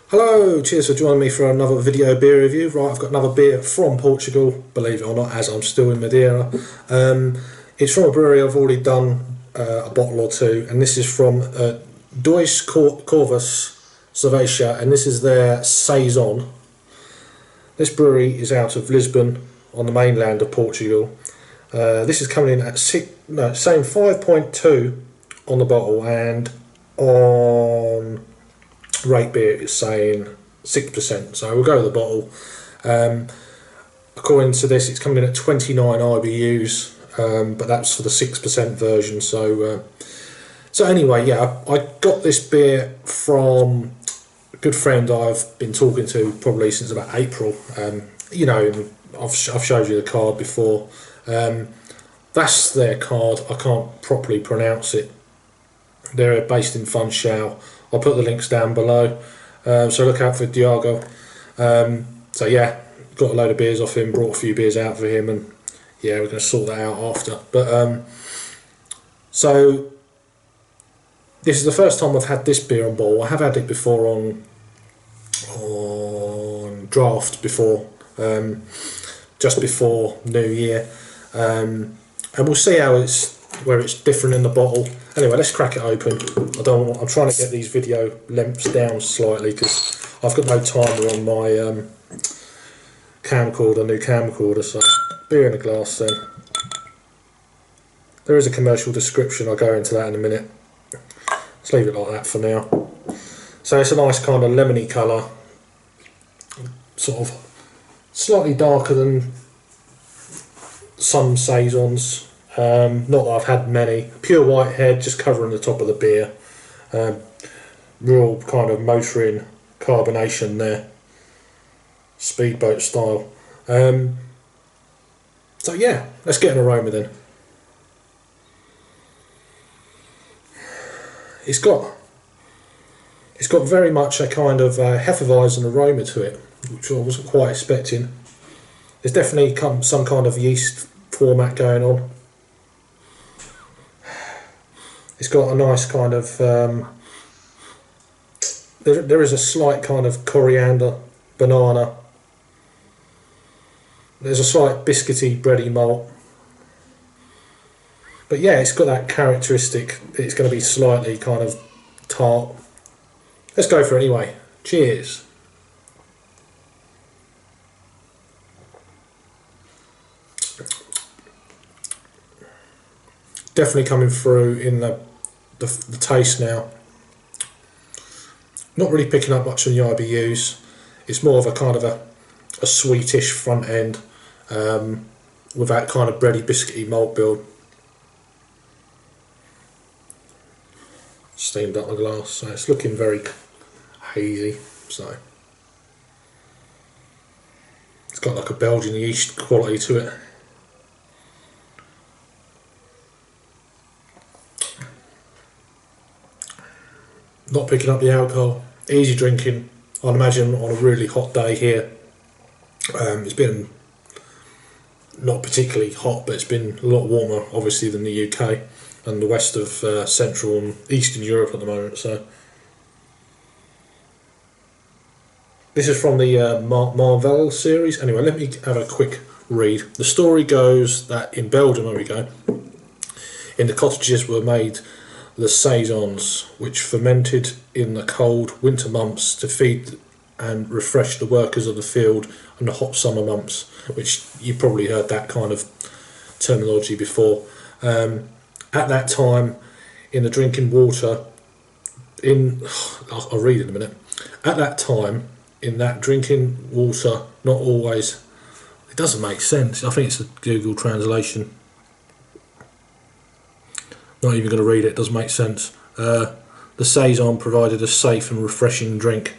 Hello, cheers for joining me for another video beer review. Right, I've got another beer from Portugal, believe it or not, as I'm still in Madeira. It's from a brewery I've already done a bottle or two, and this is from Dois Corvos Cervejeira, and this is their Saison. This brewery is out of Lisbon on the mainland of Portugal. This is coming in at saying 5.2 on the bottle, and on rate beer is saying 6%, so we'll go with the bottle. According to this, it's coming in at 29 IBUs, but that's for the 6% version. So anyway, yeah, I got this beer from a good friend I've been talking to probably since about April. You know, I've showed you the card before. That's their card. I can't properly pronounce it. They're based in Funchal. I'll put the links down below, so look out for Diago. So yeah, got a load of beers off him, brought a few beers out for him, and yeah, we're going to sort that out after. But so this is the first time I've had this beer on bottle. I have had it before on draft before, just before New Year, and we'll see how where it's different in the bottle. Anyway, let's crack it open. I'm trying to get these video lengths down slightly because I've got no timer on my new camcorder. So beer in a glass then. There is a commercial description, I'll go into that in a minute. Let's leave it like that for now. So it's a nice kind of lemony colour, sort of slightly darker than some Saisons. Not that I've had many. Pure white head, just covering the top of the beer. Real kind of motoring carbonation there. Speedboat style. So yeah, let's get an aroma then. It's got very much a kind of Hefeweizen aroma to it, which I wasn't quite expecting. There's definitely some kind of yeast format going on. It's got a nice kind of, there is a slight kind of coriander, banana. There's a slight biscuity, bready malt. But yeah, it's got that characteristic, it's going to be slightly kind of tart. Let's go for it anyway. Cheers. Definitely coming through in the taste now. Not really picking up much on the IBUs. It's more of a kind of a sweetish front end, with that kind of bready biscuity malt build. Steamed up the glass, so it's looking very hazy. So it's got like a Belgian yeast quality to it. Not picking up the alcohol, easy drinking. I'd imagine on a really hot day here. It's been not particularly hot, but it's been a lot warmer obviously than the UK and the west of Central and Eastern Europe at the moment. So this is from the Marvel series. Anyway, let me have a quick read. The story goes that in Belgium, there we go, in the cottages were made the saisons, which fermented in the cold winter months to feed and refresh the workers of the field in the hot summer months, which you probably heard that kind of terminology before. At that time, in the drinking water, I'll read in a minute. At that time, in that drinking water, not always, it doesn't make sense. I think it's a Google translation. Not even going to read it, it doesn't make sense. The Saison provided a safe and refreshing drink.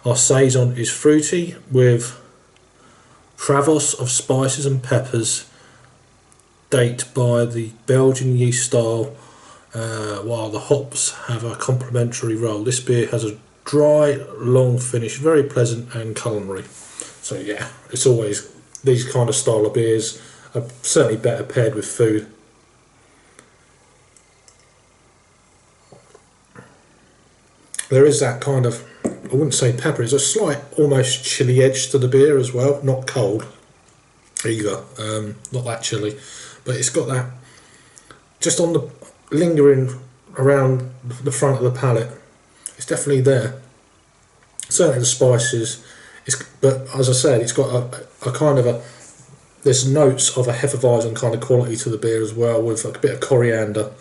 Our Saison is fruity with travas of spices and peppers, date by the Belgian yeast style, while the hops have a complementary role. This beer has a dry, long finish, very pleasant and culinary. So yeah, it's always, these kind of style of beers are certainly better paired with food. There is that kind of I wouldn't say pepper, there's a slight almost chilly edge to the beer as well, not cold either, not that chilly, but it's got that just on the lingering around the front of the palate. It's definitely there. Certainly the spices, but as I said, it's got a kind of there's notes of a Hefeweizen kind of quality to the beer as well, with a bit of coriander.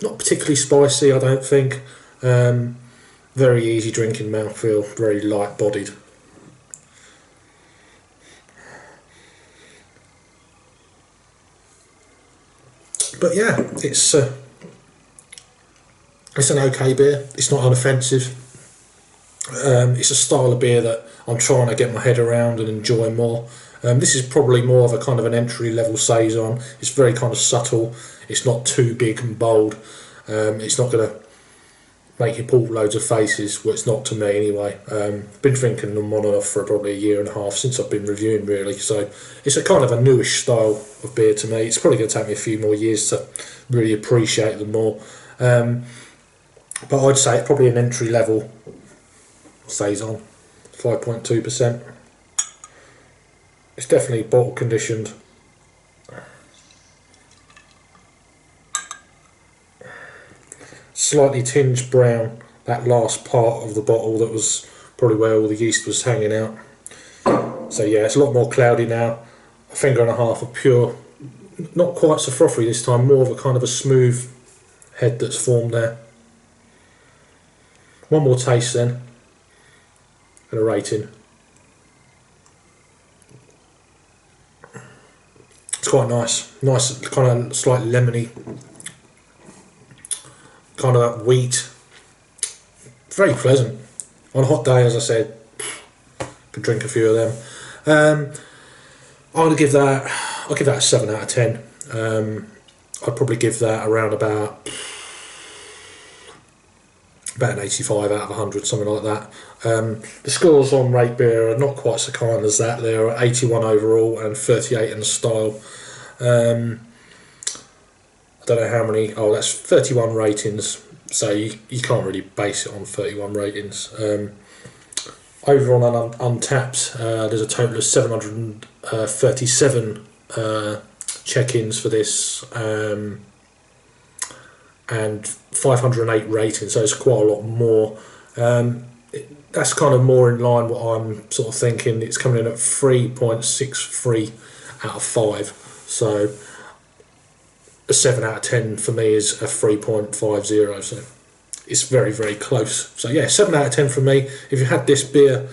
Not particularly spicy, I don't think. Very easy drinking mouthfeel, very light bodied. But yeah, it's an okay beer. It's not unoffensive. It's a style of beer that I'm trying to get my head around and enjoy more. This is probably more of a kind of an entry level Saison. It's very kind of subtle. It's not too big and bold. It's not going to make you pull loads of faces. Well, it's not to me anyway. Been drinking them on and off for probably a year and a half since I've been reviewing, really. So it's a kind of a newish style of beer to me. It's probably going to take me a few more years to really appreciate them more. But I'd say it's probably an entry level Saison, 5.2%. It's definitely bottle conditioned. Slightly tinged brown, that last part of the bottle that was probably where all the yeast was hanging out. So yeah, it's a lot more cloudy now. A finger and a half of pure, not quite so frothy this time, more of a kind of a smooth head that's formed there. One more taste then, and a rating. It's quite nice kind of slightly lemony, kind of that wheat. Very pleasant. On a hot day, as I said, could drink a few of them. I'll give that a 7 out of 10. I'd probably give that around about an 85 out of 100, something like that. The scores on Rate Beer are not quite so kind as that. They're 81 overall and 38 in the style. I don't know how many. Oh, that's 31 ratings. So you can't really base it on 31 ratings. Over on Untapped, there's a total of 737 check-ins for this, and 508 ratings. So it's quite a lot more. That's kind of more in line what I'm sort of thinking. It's coming in at 3.63 out of 5. So a 7 out of 10 for me is a 3.50, so it's very, very close. So yeah, 7 out of 10 from me. If you had this beer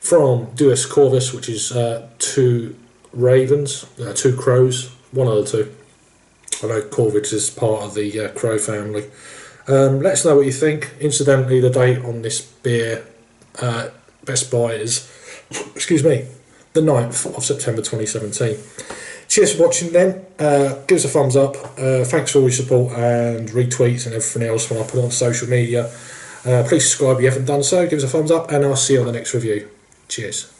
from Dois Corvos, which is two ravens, two crows, one of the two. I know Corvis is part of the crow family. Let us know what you think. Incidentally, the date on this beer, Best Buy, is, excuse me, the 9th of September 2017. Cheers for watching then. Give us a thumbs up. Thanks for all your support and retweets and everything else when I put it on social media. Please subscribe if you haven't done so. Give us a thumbs up and I'll see you on the next review. Cheers.